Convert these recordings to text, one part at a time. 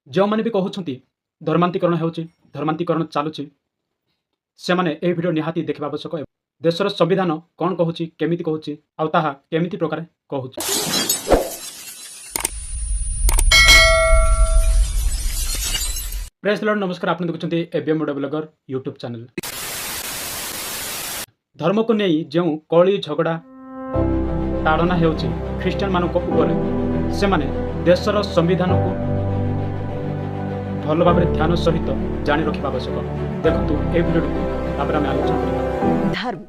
जो मैंने भी कहते धर्मांतरण धर्मांतरण चलुची से मैंने यह वीडियो निहाती देखा आवश्यक। देशर संविधान कौन कहूँ केमी कहूँ आहा केमी प्रकार कहूँ। प्रेस लॉर्ड नमस्कार, आप देखुं ABM Odia blogger YouTube channel. धर्म को नहीं जो कली झगड़ा ताड़ना हो ख्रीस्टान मान से माने देशर संविधान को भल भाव ध्यान सहित जानी रखा आवश्यक। देखो ये वीडियो को आलोचना करेंगे। धर्म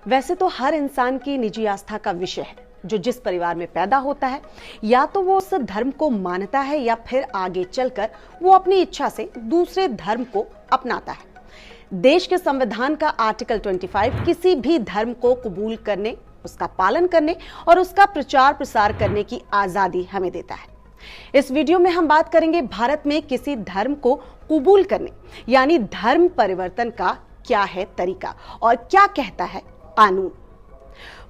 वैसे तो हर इंसान की निजी आस्था का विषय है। जो जिस परिवार में पैदा होता है या तो वो उस धर्म को मानता है या फिर आगे चलकर वो अपनी इच्छा से दूसरे धर्म को अपनाता है। देश के संविधान का आर्टिकल 25 किसी भी धर्म को कबूल करने, उसका पालन करने और उसका प्रचार प्रसार करने की आजादी हमें देता है। इस वीडियो में हम बात करेंगे भारत में किसी धर्म को कबूल करने यानी धर्म परिवर्तन का क्या है तरीका और क्या कहता है कानून।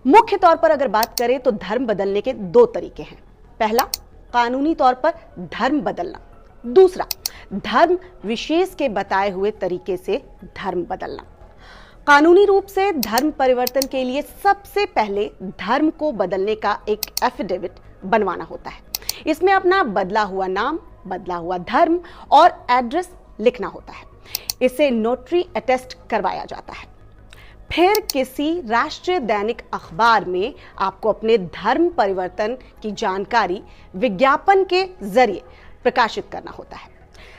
मुख्य तौर पर अगर बात करें तो धर्म बदलने के दो तरीके हैं। पहला, कानूनी तौर पर धर्म बदलना। दूसरा, धर्म विशेष के बताए हुए तरीके से धर्म बदलना। कानूनी रूप से धर्म परिवर्तन के लिए सबसे पहले धर्म को बदलने का एक एफिडेविट बनवाना होता है। इसमें अपना बदला हुआ नाम, बदला हुआ धर्म और एड्रेस लिखना होता है। इसे नोटरी अटेस्ट करवाया जाता है। फिर किसी राष्ट्रीय दैनिक अखबार में आपको अपने धर्म परिवर्तन की जानकारी विज्ञापन के जरिए प्रकाशित करना होता है।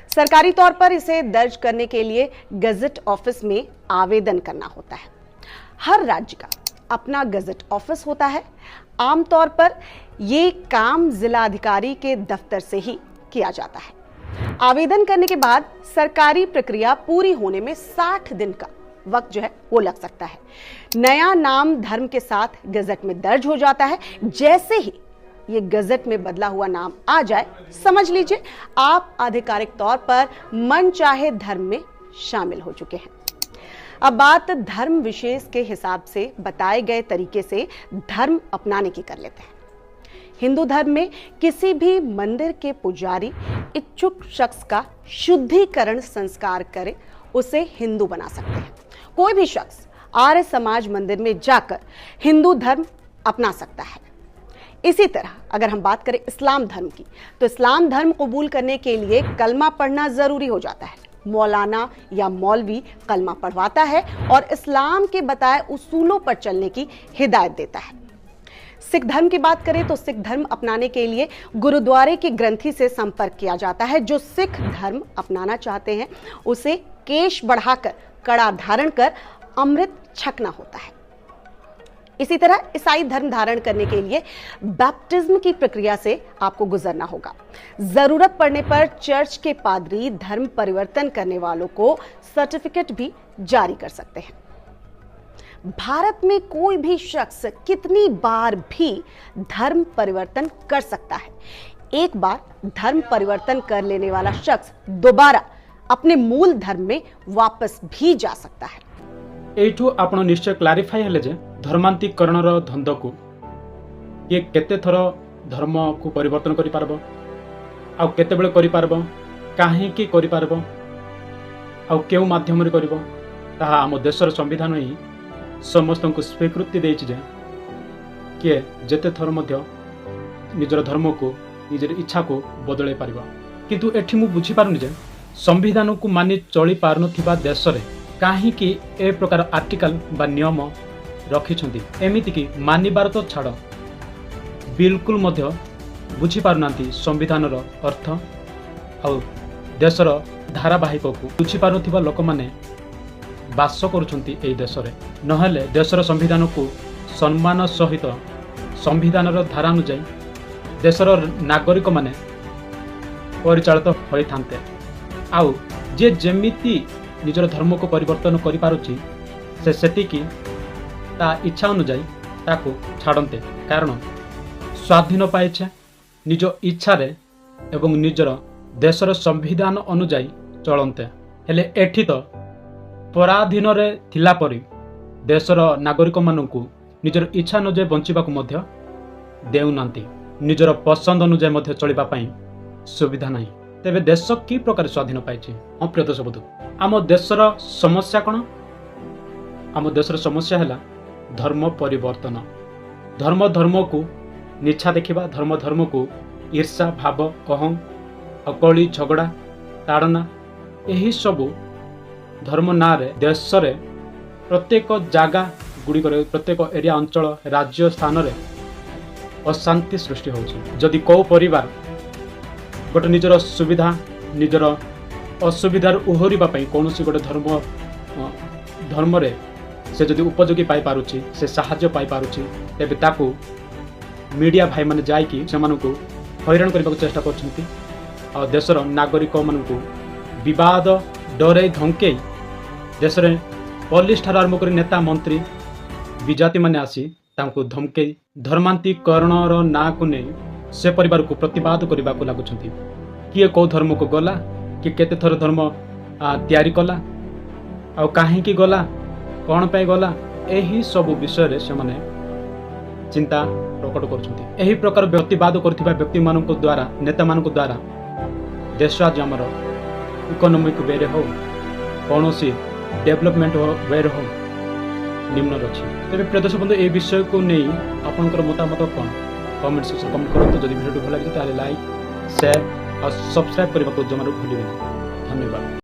सरकारी तौर पर इसे दर्ज करने के लिए गजट ऑफिस में आवेदन करना होता है। हर राज्य का अपना गजट ऑफिस होता है। आमतौर पर ये काम जिलाधिकारी के दफ्तर से ही किया जाता है। आवेदन करने के बाद सरकारी प्रक्रिया पूरी होने में 60 दिन का वक्त जो है वो लग सकता है। नया नाम धर्म के साथ गजट में दर्ज हो जाता है। जैसे ही ये गजट में बदला हुआ नाम आ जाए, समझ लीजिए आप आधिकारिक तौर पर मनचाहे धर्म में शामिल हो चुके हैं। अब बात धर्म विशेष के हिसाब से बताए गए तरीके से धर्म अपनाने की कर लेते हैं। हिंदू धर्म में किसी भी मंदिर के पुजारी इच्छुक शख्स का शुद्धिकरण संस्कार करे उसे हिंदू बना सकते हैं। कोई भी शख्स आर्य समाज मंदिर में जाकर हिंदू धर्म अपना सकता है। इसी तरह अगर हम बात करें इस्लाम धर्म की, तो इस्लाम धर्म कबूल करने के लिए कलमा पढ़ना जरूरी हो जाता है। मौलाना या मौलवी कलमा पढ़वाता है और इस्लाम के बताए उसूलों पर चलने की हिदायत देता है। सिख धर्म की बात करें तो सिख धर्म अपनाने के लिए गुरुद्वारे के ग्रंथी से संपर्क किया जाता है। जो सिख धर्म अपनाना चाहते हैं उसे केश बढ़ाकर कड़ा धारण कर अमृत छकना होता है। इसी तरह ईसाई धर्म धारण करने के लिए बैप्टिज्म की प्रक्रिया से आपको गुजरना होगा। जरूरत पड़ने पर चर्च के पादरी धर्म परिवर्तन करने वालों को सर्टिफिकेट भी जारी कर सकते हैं। भारत में कोई भी शख्स कितनी बार भी धर्म परिवर्तन कर सकता है। एक बार धर्म परिवर्तन कर लेने वाला शख्स दोबारा अपने मूल धर्म में वापस भी जा सकता है। एठू आपण निश्चय क्लारिफाई हेले जे धर्मांतरण धंद को ये केते थर धर्म को परिवर्तन करि पारबो आ केते बेले करि पारबो, काहे की करि पारबो आ केउ माध्यम रे करबो, ताहा आम देशर संविधान ही समस्त को स्वीकृति देछि जे के जेते थर मध्य निजर धर्म को निजर इच्छा को बदलै पारिबो। किंतु एठी मु बुझी पारुनी जे संविधान को मानि चली पारनुथिबा देश रे काहे की ए प्रकार आर्टिकल बा नियम रखिछंती। एमिति की मानिबार तो छाड़ बिल्कुल मध्य बुझी पारुनांती संविधान अर्थ आ देशर धारावाहिक को बुझी पारुथिबा लोक माने बास करुछंती ए देश रे। नहले देशर संविधान को सम्मान सहित संविधान धारा अनुଯାयी देशर नागरिक माने परिचालित होई थांते। आउ जे जेमिति निजर धर्म को परिवर्तन करि पारुछि से सेतिकी ता इच्छा अनुଯାयी ताको छाड़ते। कारण स्वाधीन पाइछे निज इच्छा रे एवं निजर देशर संविधान अनुଯାयी चलते। हेले एठी तो पराधीन रे थिला परि देशर नागरिक मानकु निजर इच्छा अनुଯାयी बंचिबाकु मध्य देउनांती। निजर पसंद अनुଯାयी मध्य चलिबा पई सुविधा नहीं। तेबे देश कि प्रकार स्वाधीन पाई। हाँ प्रिय दर्शक बंधु, आम देशर समस्या कौन? आम देशर समस्या है धर्म परिवर्तन। धर्म को निच्छा देखा, धर्म को ईर्षा भाव, अहं, अकली झगड़ा, ताड़ना, यही सबू धर्म ना रे देश रे प्रत्येक जगह गुड़िक प्रत्येक एरिया अंचल राज्य स्थान रे अशांति सृष्टि होछि। जदि कौ परिवार गोटे निजर सुविधा निजर असुविधार उहरिबा पई कोनोसी गोटे धर्म रे से जदि उपयोगी पाई पारुछि, से साहाय्य पाई पारुछि, तेबे ताकू मीडिया भाई माने जाइकी सेमानकु हैरान करबाक चेष्टा करछन्ती। आ देशर नागरिक मानकु विवाद डरे धमके देश रे पुलिस ठार आरंभ कर नेता मंत्री विजाति माने आसी तांको धमके धर्मांतरीकरणर ना को नहीं से परिवार को प्रतिवाद करने को लगुंट। किए कौ धर्म को गला, किए केते थर धर्म तैयारी कला, आ कहीं गला, कौन पे गला, यही सब विषय से माने चिंता प्रकट कर। यही प्रकार प्रतिवाद करथिबा व्यक्ति मानक द्वारा नेता मानक द्वारा देश आज आमर इकोनॉमिक वे रे हो कौन सी डेवलपमेंट वे रे हो निम्न अच्छी। तेरे प्रिय दर्शक बंधु, ए विषय को नहीं आपंकर मतामत कौन कमेंट सेक्शन कमेंट करूँ। जब वीडियो भल लगे लाइक शेयर और सब्सक्राइब करने को जमार भूलें। धन्यवाद।